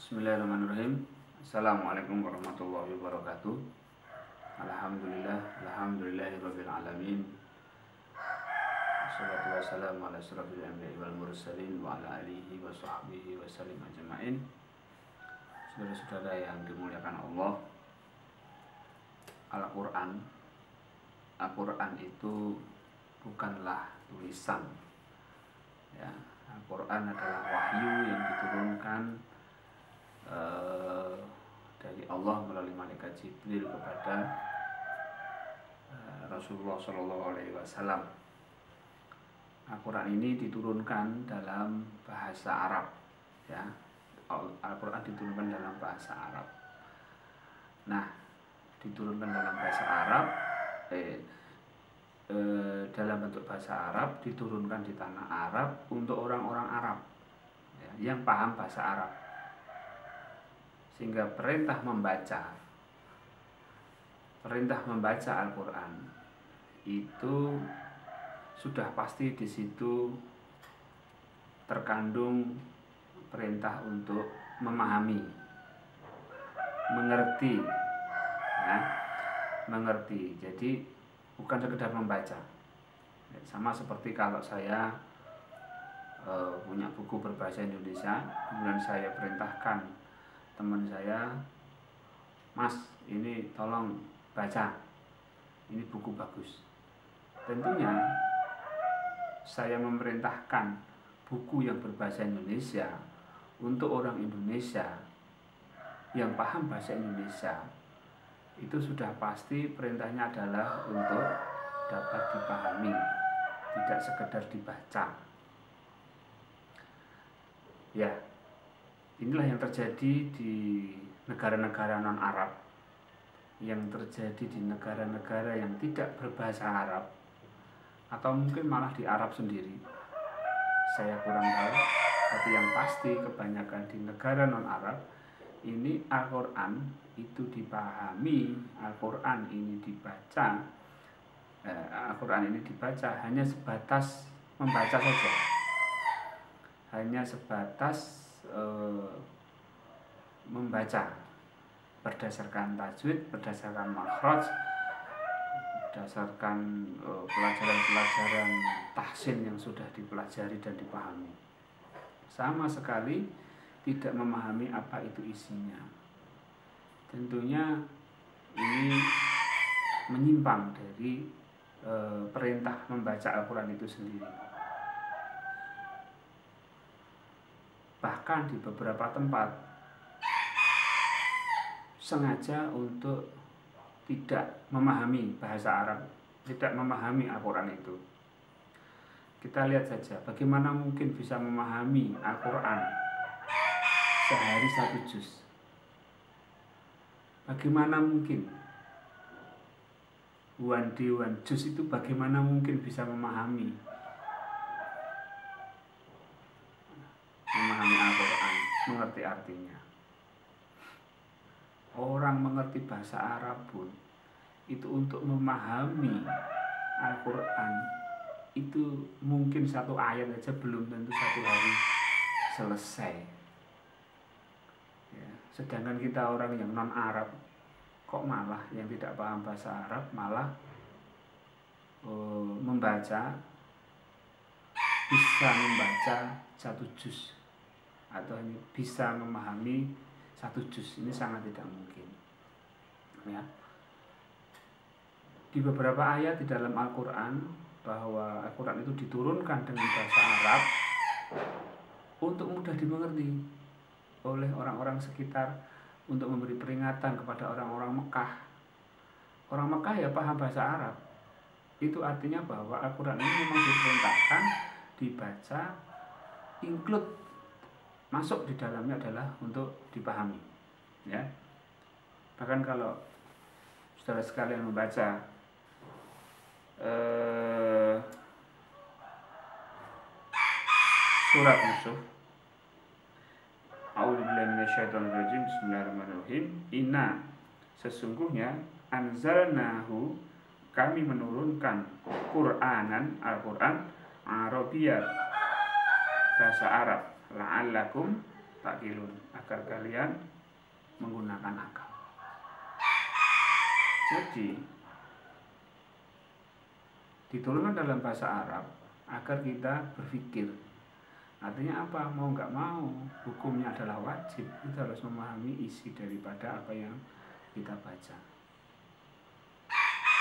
Bismillahirrahmanirrahim. Assalamualaikum warahmatullahi wabarakatuh. Alhamdulillahirabbil alamin. Wassalatu wassalamu ala asyrofil anbiya'i wal mursalin wa ala alihi wa sahbihi wa sallim ajma'in. Saudara-saudara yang dimuliakan Allah, Al-Quran itu bukanlah tulisan, ya. Al-Quran adalah wahyu yang diturunkan dari Allah melalui malaikat Jibril kepada Rasulullah SAW. Al-Quran ini diturunkan dalam bahasa Arab, ya. Al-Quran diturunkan dalam bahasa Arab. Nah, diturunkan dalam bahasa Arab, dalam bentuk bahasa Arab, diturunkan di tanah Arab untuk orang-orang Arab, ya, yang paham bahasa Arab. Sehingga perintah membaca Al-Quran itu sudah pasti di situ terkandung perintah untuk memahami, mengerti, ya, mengerti. Jadi bukan sekedar membaca. Sama seperti kalau saya punya buku berbahasa Indonesia, kemudian saya perintahkan teman saya, "Mas, ini tolong baca, ini buku bagus." Tentunya saya memerintahkan buku yang berbahasa Indonesia untuk orang Indonesia yang paham bahasa Indonesia. Itu sudah pasti perintahnya adalah untuk dapat dipahami, tidak sekedar dibaca. Ya, inilah yang terjadi di negara-negara non-Arab, yang terjadi di negara-negara yang tidak berbahasa Arab, atau mungkin malah di Arab sendiri. Saya kurang tahu, tapi yang pasti kebanyakan di negara non-Arab ini Al-Quran itu dipahami, Al-Quran ini dibaca, Al-Quran ini dibaca hanya sebatas membaca saja, hanya sebatas membaca berdasarkan tajwid, berdasarkan makhraj, berdasarkan pelajaran-pelajaran tahsin yang sudah dipelajari dan dipahami. Sama sekali tidak memahami apa itu isinya. Tentunya ini menyimpang dari perintah membaca Al-Quran itu sendiri. Bahkan di beberapa tempat sengaja untuk tidak memahami bahasa Arab, tidak memahami Al-Quran itu. Kita lihat saja bagaimana mungkin bisa memahami Al-Quran sehari 1 juz. Bagaimana mungkin one juz itu bagaimana mungkin bisa memahami Al-Quran, mengerti artinya. Orang mengerti bahasa Arab pun itu untuk memahami Al-Quran itu mungkin 1 ayat aja belum tentu 1 hari selesai, ya. Sedangkan kita orang yang non-Arab kok malah yang tidak paham bahasa Arab malah bisa membaca 1 juz atau bisa memahami 1 juz. Ini sangat tidak mungkin, ya. Di beberapa ayat di dalam Al-Quran bahwa Al-Quran itu diturunkan dengan bahasa Arab untuk mudah dimengerti oleh orang-orang sekitar, untuk memberi peringatan kepada orang-orang Mekah. Orang Mekah ya paham bahasa Arab. Itu artinya bahwa Al-Quran ini memang diperintahkan dibaca, include masuk di dalamnya adalah untuk dipahami, ya. Bahkan kalau saudara sekalian membaca surat Yusuf, A'udzubillahi minasyaitonirrajim, bismillahirrahmanirrahim. Inna, sesungguhnya, anzalnahu, kami menurunkan Qur'anan, Al-Quran, Arabiyat, bahasa Arab, la'allakum takilun, agar kalian menggunakan akal. Jadi diturunkan dalam bahasa Arab agar kita berpikir. Artinya apa? Mau nggak mau, hukumnya adalah wajib. Kita harus memahami isi daripada apa yang kita baca.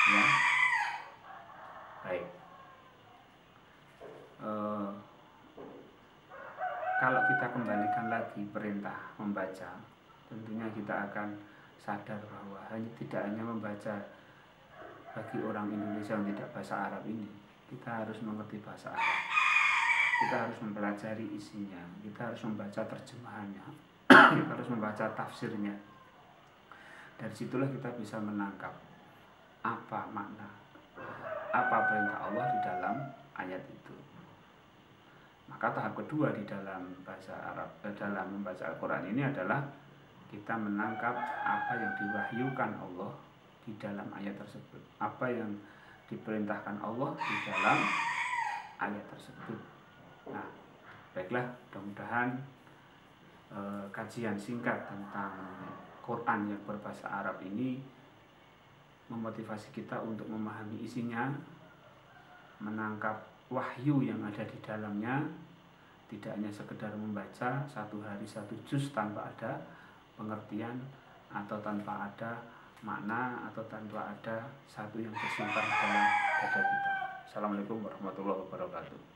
Ya, baik. Kalau kita kembalikan lagi perintah membaca, tentunya kita akan sadar bahwa tidak hanya membaca bagi orang Indonesia yang tidak bahasa Arab ini, kita harus mengerti bahasa Arab. Kita harus mempelajari isinya, kita harus membaca terjemahannya, kita harus membaca tafsirnya. Dari situlah kita bisa menangkap apa makna, apa perintah Allah di dalam ayat itu. Maka tahap kedua di dalam bahasa Arab, dalam membaca Al-Quran ini adalah kita menangkap apa yang diwahyukan Allah di dalam ayat tersebut, apa yang diperintahkan Allah di dalam ayat tersebut. Nah, baiklah, mudah-mudahan kajian singkat tentang Quran yang berbahasa Arab ini memotivasi kita untuk memahami isinya, menangkap wahyu yang ada di dalamnya, tidak hanya sekedar membaca satu hari satu juz tanpa ada pengertian atau tanpa ada makna atau tanpa ada satu yang tersimpan dalam dada kita. Assalamualaikum warahmatullahi wabarakatuh.